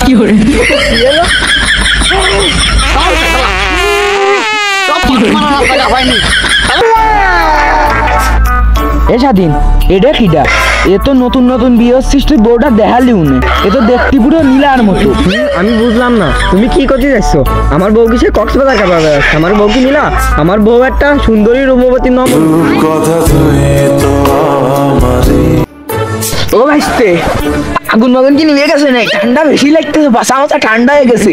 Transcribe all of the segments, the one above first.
এ স্বাধীন এটা কিডা? এ তো নতুন নতুন বিয়ে হচ্ছিস, তুই বউটা দেখালি উনি, এ তো দেখতে পুরো নীলার মতো। আমি বুঝলাম না তুমি কি করতে যাচ্ছ? আমার বউ কি সে কক্সবাজার কাপড় যাচ্ছে? আমার বউ কি নীলা? আমার বউ একটা সুন্দরী রূপবতী নব। ও ভাইস্তে, আগুন মাগুন কি নিভে গেছে? না ঠান্ডা বেশি লাগতেছে, বাসা মাথা ঠান্ডা হয়ে গেছে।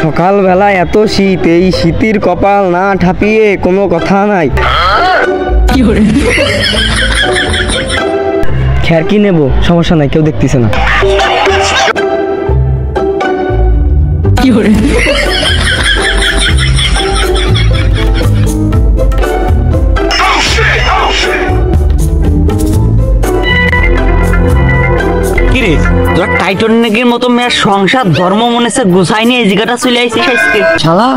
সকালবেলা এত শীত, এই শীতের কপাল না ঠাপিয়ে কোনো কথা নাই। খ্যার কি নেবো? সমস্যা নাই, কেউ দেখতেছে না। কিরে তোরা টাইটানিকের মতো মেয়ের সংসার ধর্ম মনে হচ্ছে গুছাই নিয়ে এই জায়গাটা চলে আইছিস আজকে। শালা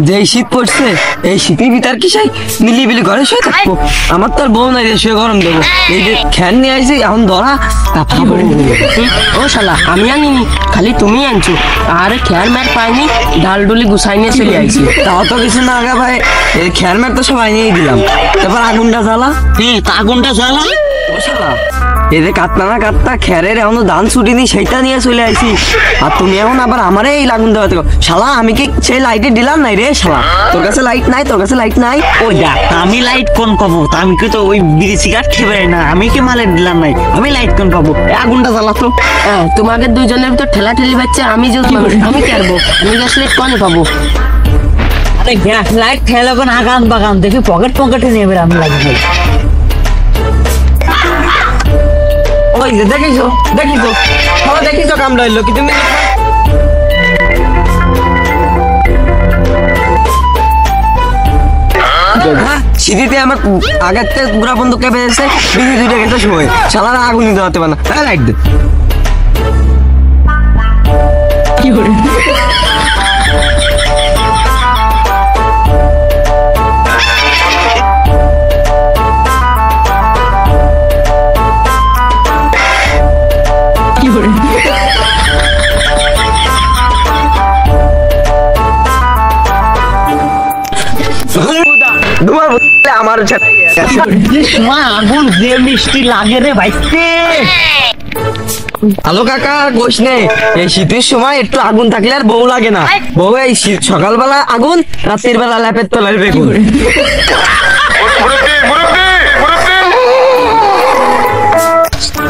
যে শীত পড়ছে, এই শীতের ভিতর কি চাই নিলিবিলি ঘরে শুয়ে থাকবো? আমার তো আর বউ নাই যে শুয়ে গরম দেবো। এই যে ফ্যান নিয়ে আইছি এখন ধরা ও শালা আমি আনিনি, খালি তুমি আনছো। আরে খ্যার ম্যাট পাইনি, ডাল ডুলি গুছাই নিয়ে চলে আইছি। তাও তো কিছু না আগে ভাই, এই খ্যার ম্যাট তো সবাই নিয়ে দিলাম। তারপর আগুনটা জ্বালা। আগুনটা জ্বালা। ও শালা এদের কাটতা না কাটতা খ্যারের এখনো ধান ছুটিনি, সেইটা নিয়ে চলে আইছি। আর তুমি এখন আবার আমারে এই আগুন দেওয়াতে শালা, আমি কি সেই লাইটে দিলাম নাই রে শালা? তোর কাছে লাইট নাই? তোর কাছে লাইট নাই? ওই দেখ আমি লাইট কোন পাবো? আমি কি তো ওই বিড়ি সিগারেট খেয়ে না, আমি কি মালের দিলাম নাই, আমি লাইট কোন পাবো? আগুনটা জ্বালাতো। হ্যাঁ তোমাকে দুইজনের ভিতর ঠেলা ঠেলি বাচ্চা, আমি যে আমি কি আরবো? আমি গ্যাস লাইট কনে পাবো? আরে গ্যাস লাইট খেলে কোন আগান বাগান দেখি পকেটে নেবে আমি লাগবে। ওই যে দেখিছো সবাই দেখিছো কামড়া হইলো কি তুমি? শীতিতে আমার আগের থেকে পুরা বন্ধু কেঁপে যাচ্ছে, বিড়ি দুইটা গেছে সময় শালারা আগুন দিতে হতে পারে না। লাইট দে। আমার আগুন যে মিষ্টি লাগে রে ভাইস্তে। হ্যালো কাকা, গোস নে এই শীতের সময় একটু আগুন থাকলে আর বউ লাগে না। বউ এই সকালবেলা আগুন, রাতের বেলা ল্যাপের তলার বেগুন।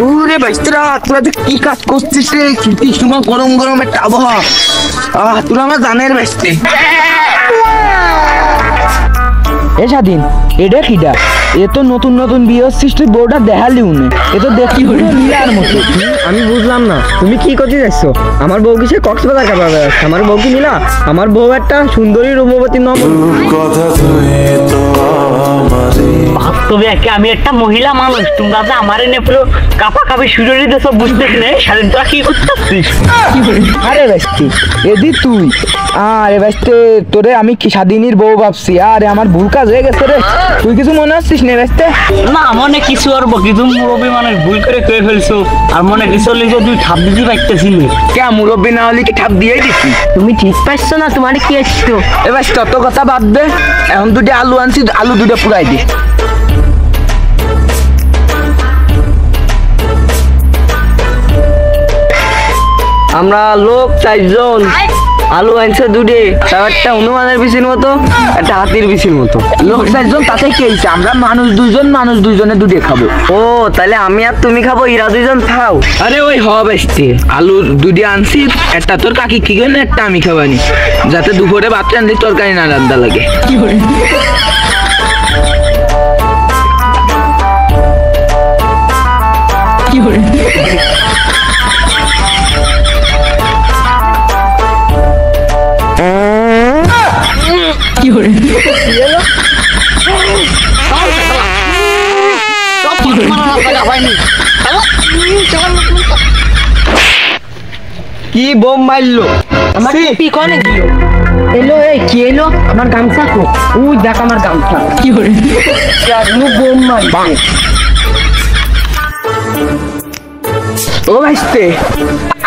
ওরে বাইস্তেরা, তোরা কি কাজ করছিস রে? শীতের সময় গরম গরম একটা আবহাওয়া, তোরা আমার জানের বাইস্তে। এ স্বাধীন এটা কিডা? এ তো নতুন নতুন বিয়ে হচ্ছিস, তুই বউটা দেখালি উনি, এ তো দেখতে পুরো নীলার মতো। আমি বুঝলাম না তুমি কি করতে যাচ্ছ? আমার বউ কি সে কক্সবাজার কাপড় যাচ্ছে? আমার বউ কি নীলা? আমার বউ একটা সুন্দরী রূপবতী নব। বাস্তবে আমি একটা মহিলা মানুষ, তোমরা যে আমার এনে পুরো কাপাকাপি শুরু দিতেছ বুঝতেছি না। স্বাধীন তোরা কি করতেছিস? আরে ব্যস্তি এদি তুই, আরে ব্যস্তে তোরে আমি কি স্বাধীনীর বউ ভাবছি? আরে আমার ভুল কাজ হয়ে গেছে রে, তুই কিছু মনে হচ্ছিস না ব্যস্তে? না মনে কিছু আর কিছু মুরব্বী মানুষ ভুল করে ফেলছো, আর মনে কিছু লিখে তুই ঠাপ দিতে পারতেছিল। কে মুরব্বী না হলে কি ঠাপ দিয়ে দিচ্ছি? তুমি ঠিক পাইছো না? তোমার কি আসছো? এবার তত কথা বাদ দে, এখন দুটো আলু আনছি, আলু দুটো পুরাই দে। আমরা লোক 4 জন, আলু আনছে দুটে, তাও একটা হনুমানের বিচির মতো, একটা হাতির বিচির মতো। লোক 4 জন, তাতে কি হয়েছে? আমরা মানুষ 2 জন, মানুষ 2 জনে দুটে খাবো। ও তাহলে আমি আর তুমি খাবো, ইরা 2 জন খাও। আরে ওই হবে আলু দুটি আনছি, একটা তোর কাকি কি করে, একটা আমি খাবানি, যাতে দুপুরে ভাত রান্ধি তরকারি না রান্ধা লাগে। কি বোম মারলো? আমার টুপি কনে গেল? এলো এই কি এলো? আমার গামছা কো? ওই দেখ আমার গামছা। কি হরে? জানু বোম মারছে। ও ভাইস্তে,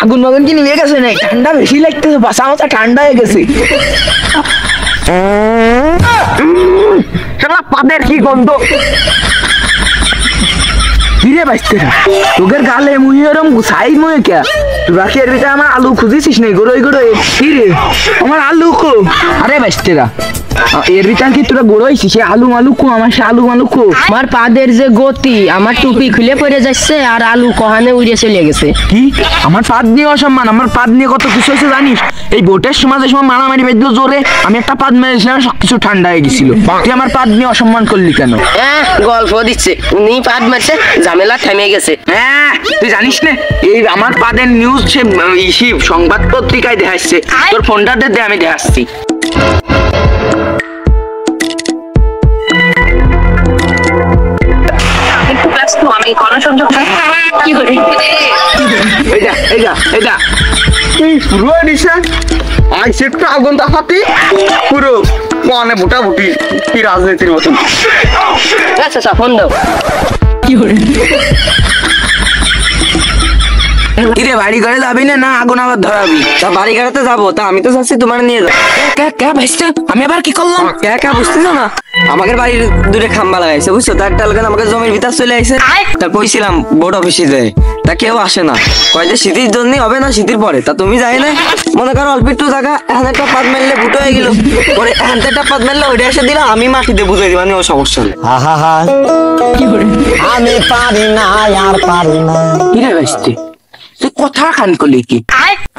আগুন মাগুন কি নিভে গেছে না? ঠান্ডা বেশি লাগতেছে, বাসা মাথা ঠান্ডা হয়ে গেছে। শালা পাদের কি গন্ধ! কিরে ভাইস্তে, তোদের গালে মুহি ওরম গুছাই মুহে কে? তোরা কি এর ভিতরে আমার আলু খুঁজিছিস নাই? গড়ই গড়ই কিরে আমার আলু কো? আরে ভাইস্তেরা, এর ভিতরে কি তোরা গড়ইছিস? আলু মালু কো? আমার সে আলু মালু কো? আমার পাদের যে গতি, আমার টুপি খুলে পড়ে যাচ্ছে আর আলু কহানে উড়ে চলে গেছে। কি আমার পাদ নিয়ে অসম্মান? আমার পাদ নিয়ে কত কিছু হয়েছে জানিস? এই ভোটের সময় যে সময় মারামারি বেঁধলো জোরে, আমি একটা পাদ মেরেছিলাম, সবকিছু ঠান্ডা হয়ে গেছিল। তুই আমার পাদ নিয়ে অসম্মান করলি কেন? হ্যাঁ, গল্প দিচ্ছে, উনি পাদ মারছে, ঝামেলা থেমে গেছে। হ্যাঁ, তুই জানিস না এই আমার পাদের নিউজ সে ইসি সংবাদ পত্রিকায় দেখাচ্ছে। তোর ফোনটা দে, আমি দেখাচ্ছি। আমি গণসংযোগ কি করি? এইটা পুরো এডিশন আইসে একটু আগুন তাহাতে পুরো মানে মোটামুটি কি রাজনীতির মতন। আচ্ছা ফোন দাও। কি করে? কিরে বাড়ি ঘরে যাবি না, না আগুন আবার ধরাবি? তা বাড়ি ঘরেতে যাবো, তা আমি তো চাচ্ছি তোমার নিয়ে যাবো। আমি আবার কি করলাম? কে বুঝতেছো না? আমাদের বাড়ির দূরে খাম্বা লাগাইছে, বুঝছো? তার টালগান আমাকে জমির ভিতর চলে আইছে। তা কইছিলাম বোর্ড অফিসে যায়, তা কেউ আসে না। কয় যে শীতের জন্য হবে না, শীতের পরে। তা তুমি যাই না, মনে করো অল্প একটু জায়গা, এখানে একটা পাত মারলে ফুটো হয়ে গেল, পরে এখান থেকে একটা পাত মারলে ওইটা এসে দিলাম, আমি মাটিতে বুঝাই দিবানি, ও সমস্যা নেই। আমি পারি না আর পারি না। কিরে ভাইস্তে, তুই কথা খান করলি কি?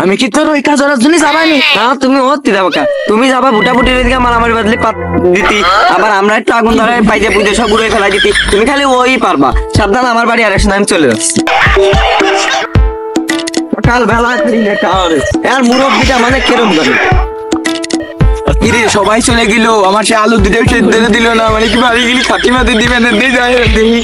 আমি কি তোর ওই কাজ জন্য যাবানি? না তুমি হতি যাবো কা, তুমি যাবা বুটা বুটির দিকে মারামারি বাদলে পাত দিতি, আবার আমরা একটু আগুন ধরায় পাইতে পুজো সব উড়ে ফেলাই দিতি। তুমি খালি ওই পারবা। সাবধান, আমার বাড়ি আর আমি চলে যাচ্ছি। কাল বেলা করি না কারে আর মুরব্বিটা মানে কেরম করে? কিরে সবাই চলে গেল, আমার সে আলু দিতে দিল না, মানে কি বাড়ি গেলি কাকিমাতে দিবেন, দিয়ে যায় দেখি।